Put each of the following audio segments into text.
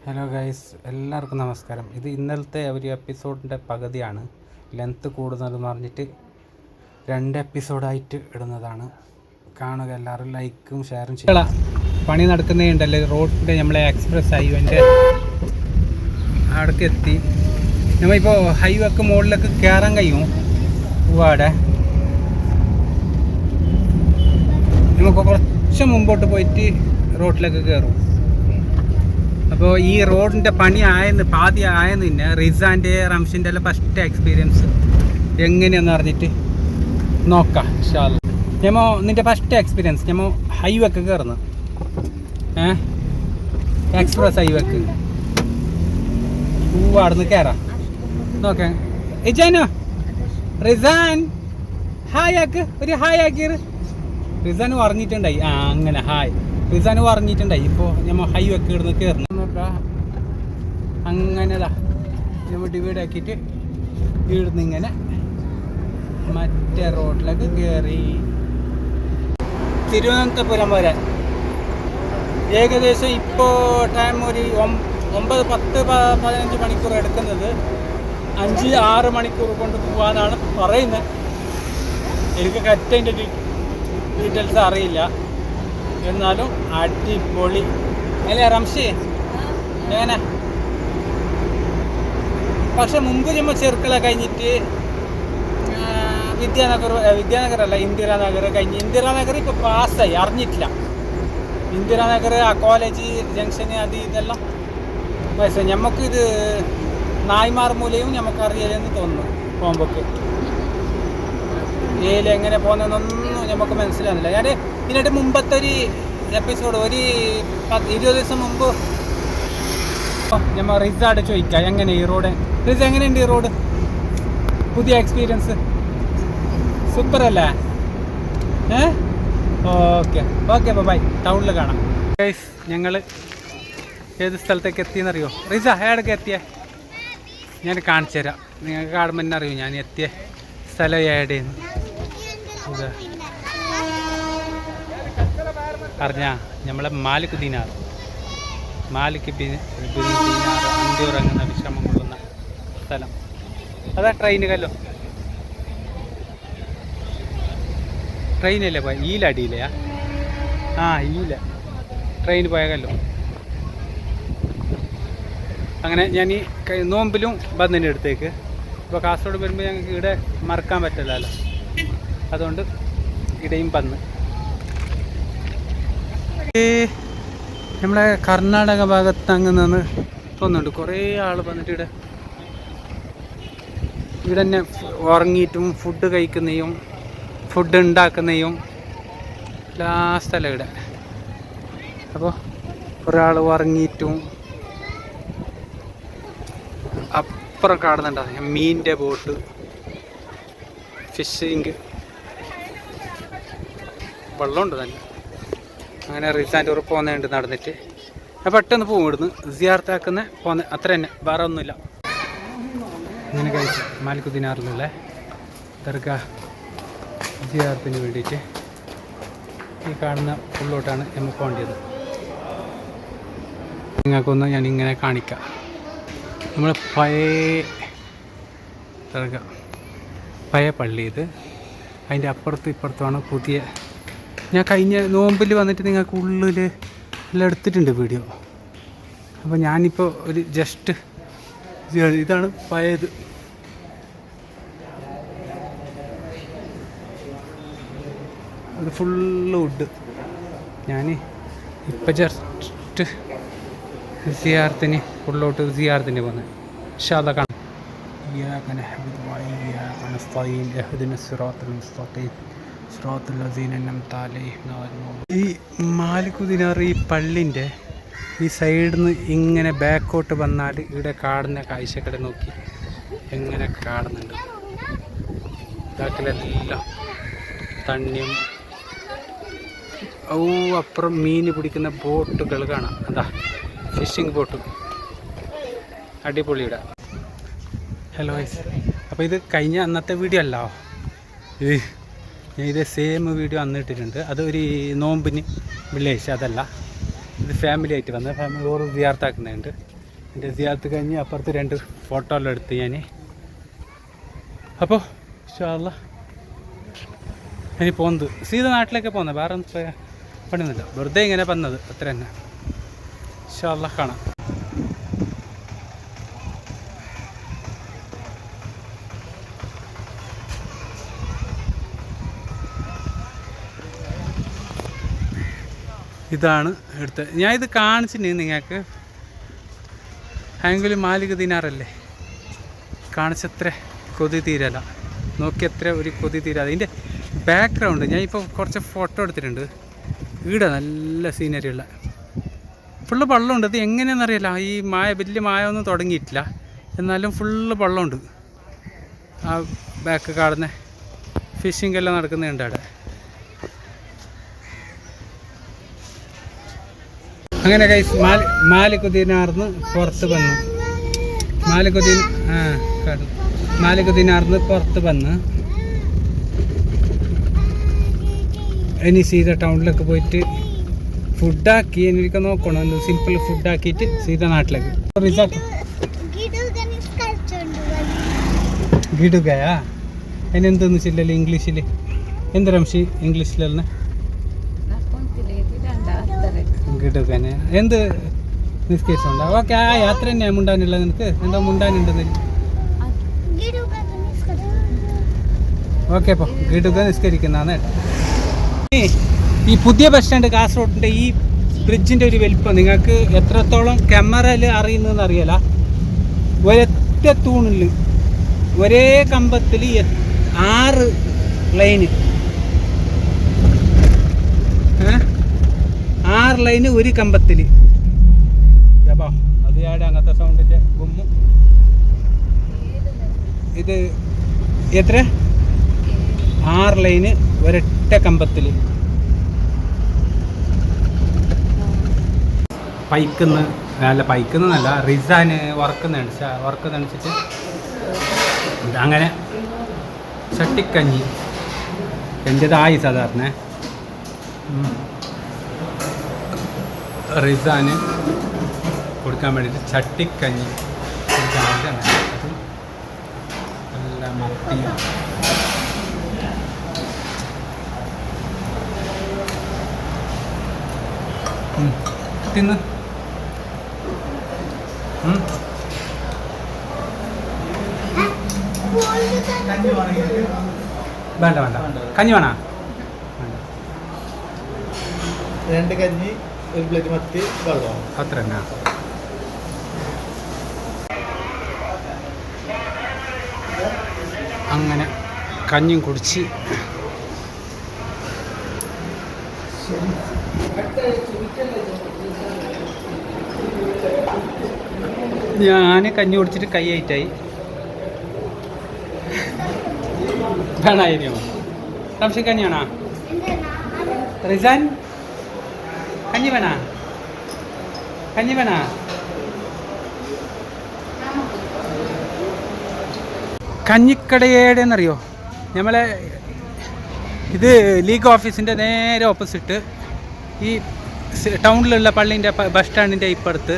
Hello guys, എല്ലാവർക്കും നമസ്കാരം. ഇത് ഇന്നലത്തെ ഒരു എപ്പിസോഡിൻ്റെ പകുതിയാണ്. ലെങ്ത്ത് കൂടുന്നതെന്ന് പറഞ്ഞിട്ട് 2 എപ്പിസോഡായിട്ട് ഇടുന്നതാണ്. കാണുക, എല്ലാവരും ലൈക്കും ഷെയറും ചെയ്യുക. പണി നടക്കുന്നതുണ്ടല്ലേ, റോഡിൻ്റെ നമ്മളെ എക്സ്പ്രസ് ഹൈവേൻ്റെ അവിടേക്ക് എത്തി. നമ്മളിപ്പോൾ ഹൈവേക്ക് മുകളിലേക്ക് കയറാൻ കഴിയും. അവിടെ നമുക്ക് കുറച്ച് മുമ്പോട്ട് പോയിട്ട് റോഡിലേക്ക് കയറും. അപ്പോൾ ഈ റോഡിൻ്റെ പണി പാതി ആയെന്ന് തന്നെ റിസാൻ്റെ റംഷിൻ്റെ എല്ലാം ഫസ്റ്റ് എക്സ്പീരിയൻസ് എങ്ങനെയാണെന്ന് പറഞ്ഞിട്ട് നോക്കാം. ഇൻഷാല്ലാ ഞമ്മ നിൻ്റെ ഫസ്റ്റ് എക്സ്പീരിയൻസ് ഞമ്മ ഹൈവേക്ക് കയറുന്നു, എക്സ്പ്രസ് ഹൈവേക്ക് അവിടുന്ന് കയറാം. നോക്കാം. ഇജാനോ റിസാൻ ഹായ് ആക്ക്, ഒരു ഹായ് ആക്കിയത്. റിസാൻ പറഞ്ഞിട്ടുണ്ടായി. അങ്ങനെ ഹായ് റിസാൻ പറഞ്ഞിട്ടുണ്ടായി. ഇപ്പോൾ നമ്മൾ ഹൈവേക്ക് ഇടുന്ന് കയറുന്നു. അങ്ങനെതാ നമ്മൾ ഡിവൈഡ് ആക്കിയിട്ട് ഇടുന്ന് ഇങ്ങനെ മറ്റേ റോഡിലേക്ക് കയറി തിരുവനന്തപുരം വരെ. ഏകദേശം ഇപ്പോൾ ടൈം ഒരു 9, 10, 15 മണിക്കൂർ എടുക്കുന്നത് 5-6 മണിക്കൂർ കൊണ്ട് പോകാനാണ് പറയുന്നത്. എനിക്ക് കറക്റ്റ് ഡീറ്റെയിൽസ് അറിയില്ല, എന്നാലും അടിപൊളി അല്ലേ റംഷി? എങ്ങനെ? പക്ഷെ മുമ്പ് നമ്മൾ ചെറുക്കള കഴിഞ്ഞിട്ട് വിദ്യാനഗറല്ല ഇന്ദിരാനഗർ കഴിഞ്ഞ്, ഇന്ദിരാനഗർ ഇപ്പോൾ പാസ്സായി, അറിഞ്ഞിട്ടില്ല. ഇന്ദിരാനഗർ ആ കോളേജ് ജംഗ്ഷന് അത് ഇതെല്ലാം വയസ്സായി. നമുക്കിത് നായ്മാർ മൂലയും നമുക്കറിയില്ലെന്ന് തോന്നുന്നു. പോകുമ്പോക്ക് എങ്ങനെ പോകുന്നതെന്നൊന്നും നമുക്ക് മനസ്സിലാകുന്നില്ല. ഞാൻ ഇതിനായിട്ട് മുമ്പത്തെ ഒരു എപ്പിസോഡ് ഒരു 20 ദിവസം മുമ്പ് നമ്മൾ റിസാർഡ് ചോദിക്കാം എങ്ങനെ ഈ റോഡ്. റിസ് എങ്ങനെയുണ്ട് ഈ റോഡ്? പുതിയ എക്സ്പീരിയൻസ് സൂപ്പർ അല്ലേ? Okay bye. ടൗണിൽ കാണാം. ഗൈസ്, ഞങ്ങൾ ഏത് സ്ഥലത്തേക്ക് എത്തിയെന്നറിയോ? റിസ എവിടേക്ക് എത്തിയേ? ഞാൻ കാണിച്ചു തരാം. നിങ്ങൾക്ക് കാണുമ്പോൾ തന്നെ അറിയോ ഞാൻ എത്തിയ സ്ഥലം എവിടെയെന്ന്. അറിഞ്ഞാ നമ്മളെ മാലിക് ദിനാർ അന്തിയുറങ്ങുന്ന വിശ്രമം കൊള്ളുന്ന സ്ഥലം. അതാ ട്രെയിന് കല്ലോ, ട്രെയിനല്ലേ പോയ ഈലടിയിലെയാ? ഈല ട്രെയിൻ പോയ കല്ലോ. അങ്ങനെ ഞാൻ ഈ നോമ്പിലും വന്നതിൻ്റെ അടുത്തേക്ക്. ഇപ്പോൾ കാസർഗോഡ് വരുമ്പോൾ ഞങ്ങൾക്ക് ഇവിടെ മറക്കാൻ പറ്റില്ലല്ലോ, അതുകൊണ്ട് ഇവിടെയും വന്ന്. നമ്മളെ കർണാടക ഭാഗത്ത് അങ്ങ് നിന്ന് തോന്നുന്നുണ്ട് കുറേ ആൾ വന്നിട്ട് ഇവിടെ തന്നെ ഉറങ്ങിയിട്ടും ഫുഡ് കഴിക്കുന്നതും ഫുഡ് ഉണ്ടാക്കുന്നതും ലാസ്റ്റല്ല ഇവിടെ. അപ്പോൾ ഒരാൾ ഉറങ്ങിയിട്ടും അപ്പുറം കാണുന്നുണ്ടാകും മീനിൻ്റെ ബോട്ട്, ഫിഷിങ്, വെള്ളമുണ്ട് തന്നെ. അങ്ങനെ റിസാൻ്റെ ഉറപ്പ് പോകുന്നുണ്ട് നടന്നിട്ട്. പെട്ടെന്ന് പോകും ഇവിടുന്ന് സിയാർത്താക്കുന്ന പോകുന്ന അത്ര തന്നെ, വേറെ ഒന്നുമില്ല. അങ്ങനെ കഴിച്ച് മാലിക് ദിനാറിലുള്ള ദർഗാ സിയാർത്തിന് വേണ്ടിയിട്ട് ഈ കാണുന്ന ഉള്ളോട്ടാണ് നമ്മൾ പോകേണ്ടത്. നിങ്ങൾക്കൊന്ന് ഞാൻ ഇങ്ങനെ കാണിക്കാം. നമ്മൾ പഴയ പള്ളി ഇത്. അതിൻ്റെ അപ്പുറത്തും ഇപ്പുറത്തുമാണ് പുതിയ. ഞാൻ കഴിഞ്ഞ നോമ്പിൽ വന്നിട്ട് നിങ്ങൾക്ക് ഉള്ളിൽ എല്ലാം എടുത്തിട്ടുണ്ട് വീഡിയോ. അപ്പോൾ ഞാനിപ്പോൾ ഒരു ജസ്റ്റ് ഇതാണ് പഴയത്. അത് ഫുള്ള് വുഡ്. ഞാൻ ഇപ്പം ജസ്റ്റ് സിയാർത്തിന് ഉള്ളോട്ട് സിയാർത്തിന് പോകുന്നത്. ഇൻഷാല്ലാ കാണാം. ഈ മാലിക് ദിനാർ ഈ പള്ളിൻ്റെ ഈ സൈഡിൽ നിന്ന് ഇങ്ങനെ ബാക്കോട്ട് വന്നാൽ ഇവിടെ കാണുന്ന കാഴ്ചകളെ നോക്കി എങ്ങനെ കാണുന്നുണ്ട്. ബാക്കിലെല്ലാം തണ്ണിയും അപ്പുറം മീൻ പിടിക്കുന്ന ബോട്ടുകൾ കാണാം. അതാ ഫിഷിംഗ് ബോട്ട്, അടിപൊളിയുടെ. ഹലോ ഗൈസ്, അപ്പോൾ ഇത് കഴിഞ്ഞ അന്നത്തെ വീഡിയോ അല്ലോ. ഞാൻ ഇതേ സെയിം വീഡിയോ അന്നിട്ടിട്ടുണ്ട്. അതൊരു നോമ്പിന് വെള്ളിയാഴ്ച, അതല്ല ഇത് ഫാമിലി ആയിട്ട് വന്നത്. ഫാമിലി ഓരോ സിയാർത്താക്കുന്നുണ്ട്. എൻ്റെ സിയാർത്ത് കഴിഞ്ഞ് അപ്പുറത്ത് 2 ഫോട്ടോ എല്ലാം എടുത്ത് ഞാൻ. അപ്പോൾ ഇൻഷാ അല്ലാഹ് ഇനി പോകുന്നത് സീത നാട്ടിലേക്ക് പോകുന്നത്. വേറെ ഒന്നും പണിയൊന്നുമില്ല, വെറുതെ ഇങ്ങനെ വന്നത് അത്ര തന്നെ. ഇൻഷാ അല്ലാഹ് കാണാം. ഇതാണ് എടുത്തത്. ഞാൻ ഇത് കാണിച്ചിട്ടുണ്ട് നിങ്ങൾക്ക്. ആയെങ്കിലും മാലിക് ദിനാറല്ലേ കാണിച്ചത്ര കൊതി തീരല്ല. നോക്കിയത്ര ഒരു കൊതി തീരാതെ. ഇതിൻ്റെ ബാക്ക്ഗ്രൗണ്ട് ഞാൻ ഇപ്പോൾ കുറച്ച് ഫോട്ടോ എടുത്തിട്ടുണ്ട്. ഇവിടെ നല്ല സീനറി ഉള്ള ഫുള്ള് വെള്ളമുണ്ട്. ഇത് എങ്ങനെയാണെന്നറിയില്ല. ഈ വലിയ മായ ഒന്നും തുടങ്ങിയിട്ടില്ല, എന്നാലും ഫുള്ള് വെള്ളമുണ്ട്. ആ ബാക്ക് കാണുന്ന ഫിഷിംഗ് എല്ലാം നടക്കുന്നുണ്ട് അവിടെ. അങ്ങനെ ഗൈസ് മാലിക് ദിനാറിന്ന് പുറത്ത് വന്നു. മാലിക് ദിനാറിന്ന് പുറത്ത് വന്ന് ഇനി സീത ടൗണിലേക്ക് പോയിട്ട് ഫുഡാക്കി എനിക്ക് നോക്കണം. സിമ്പിൾ ഫുഡാക്കിയിട്ട് സീത നാട്ടിലേക്ക്. ഗിടുകയാ അതിനെന്തെന്ന് വെച്ചില്ലല്ലോ ഇംഗ്ലീഷിൽ. എന്ത് റംഷി ഇംഗ്ലീഷിലല്ലേ ഗിടുകനെ എന്ത് നിസ്കരിച്ചുണ്ടോ? ഓക്കെ, ആ യാത്ര തന്നെയാണ് മുണ്ടാനുള്ളത്. നിനക്ക് എന്താ മുണ്ടാനുണ്ടെന്ന്? ഓക്കെ, അപ്പോൾ ഗിടുക നിസ്കരിക്കുന്നതാണ്. ഈ പുതിയ ബസ് സ്റ്റാൻഡ് കാസർഗോഡിൻ്റെ ഈ ബ്രിഡ്ജിൻ്റെ ഒരു വലിപ്പം നിങ്ങൾക്ക് എത്രത്തോളം ക്യാമറയിൽ അറിയുന്നതെന്ന് അറിയില്ല. ഒരൊറ്റ തൂണിൽ ഒരേ കമ്പത്തിൽ 6 ലൈന്, 6 ലൈന് ഒരു കമ്പത്തിൽ. അപ്പോൾ അത് ആടെ അങ്ങനത്തെ സൗണ്ടിൻ്റെ ഗുമ്മും. ഇത് എത്ര? 6 ലൈന് ഒരൊറ്റ കമ്പത്തിൽ. പൈക്കുന്നല്ല റിസാന് വർക്ക് നണിച്ചിട്ട് അങ്ങനെ ചട്ടിക്കഞ്ഞി എൻ്റെതായി സാധാരണ റിസാന് കൊടുക്കാൻ വേണ്ടിയിട്ട് ചട്ടിക്കഞ്ഞി കൊടുക്കാൻ വേണ്ടിയിട്ട് നല്ല മത്തി തിന്ന്. വേണ്ട കഞ്ഞി വേണ? 2 കഞ്ഞി, 1 പ്ലേറ്റ് മത്തി, വെള്ളം, അത്ര തന്നെ. അങ്ങനെ കഞ്ഞിയും കുടിച്ച് ഞാൻ കഞ്ഞി കുടിച്ചിട്ട് കൈ ആയിട്ടായി. വേണായിരിക്കും റംഷി കഞ്ഞി വേണ? റിസാൻ കഞ്ഞി വേണ? കഞ്ഞിക്കടയേടെന്നറിയോ? നമ്മളെ ഇത് ലീഗ് ഓഫീസിൻ്റെ നേരെ ഓപ്പോസിറ്റ് ഈ ടൗണിലുള്ള പള്ളീൻ്റെ ബസ് സ്റ്റാൻഡിൻ്റെ ഇപ്പുറത്ത്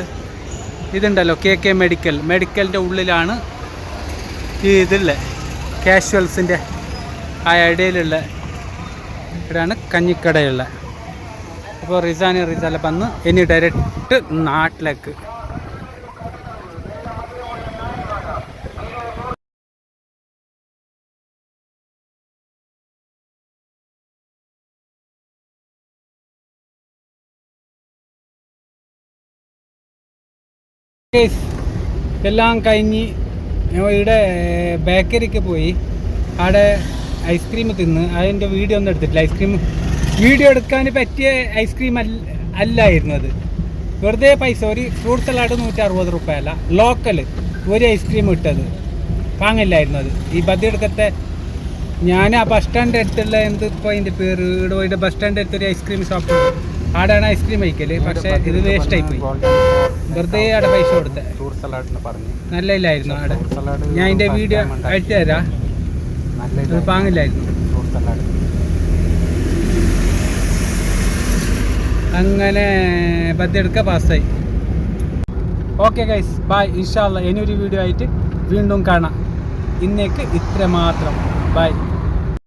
ഇതുണ്ടല്ലോ KK മെഡിക്കലിൻ്റെ ഉള്ളിലാണ് ഈ ഇതുള്ള കാഷ്വൽസിൻ്റെ ആ ഇടയിലുള്ള ഇവിടെയാണ് കഞ്ഞിക്കടയുള്ള. അപ്പോൾ റിസാല വന്ന് ഇനി ഡയറക്റ്റ് നാട്ടിലേക്ക്. എല്ലാം കഴിഞ്ഞ് ഇവിടെ ബേക്കറിക്ക് പോയി. അവിടെ ഐസ്ക്രീം തിന്ന്. അതിൻ്റെ വീഡിയോ ഒന്നും എടുത്തിട്ടില്ല. വീഡിയോ എടുക്കാൻ പറ്റിയ ഐസ്ക്രീം അല്ലായിരുന്നു അത്. വെറുതെ പൈസ. ഒരു ഫ്രൂട്ട് സലാഡ് 160 രൂപ അല്ല, ലോക്കൽ ഒരു ഐസ്ക്രീം ഇട്ടത് വാങ്ങില്ലായിരുന്നു അത്. ഈ ബദിയെടുക്കത്തെ ഞാൻ ആ ബസ് സ്റ്റാൻഡ് അടുത്തുള്ള ഇപ്പോൾ അതിൻ്റെ പേര് ഇവിടെ ബസ് സ്റ്റാൻഡ് അടുത്തൊരു ഐസ്ക്രീം ഷോപ്പ്, ആടാണ് ഐസ്ക്രീം കഴിക്കല്. പക്ഷേ ഇത് വേസ്റ്റായി പോയി. വെറുതെ അവിടെ പൈസ കൊടുത്ത നല്ല ഇല്ലായിരുന്നു അവിടെ. ഞാൻ അതിൻ്റെ വീഡിയോ അയച്ചു തരാം. വാങ്ങില്ലായിരുന്നു. അങ്ങനെ ബദ്ദെടുക്ക പാസ്സായി. Okay guys, bye. ഇൻഷാ അല്ലാ ഇനിയൊരു വീഡിയോ ആയിട്ട് വീണ്ടും കാണാം. ഇന്നേക്ക് ഇത്ര മാത്രം. ബൈ.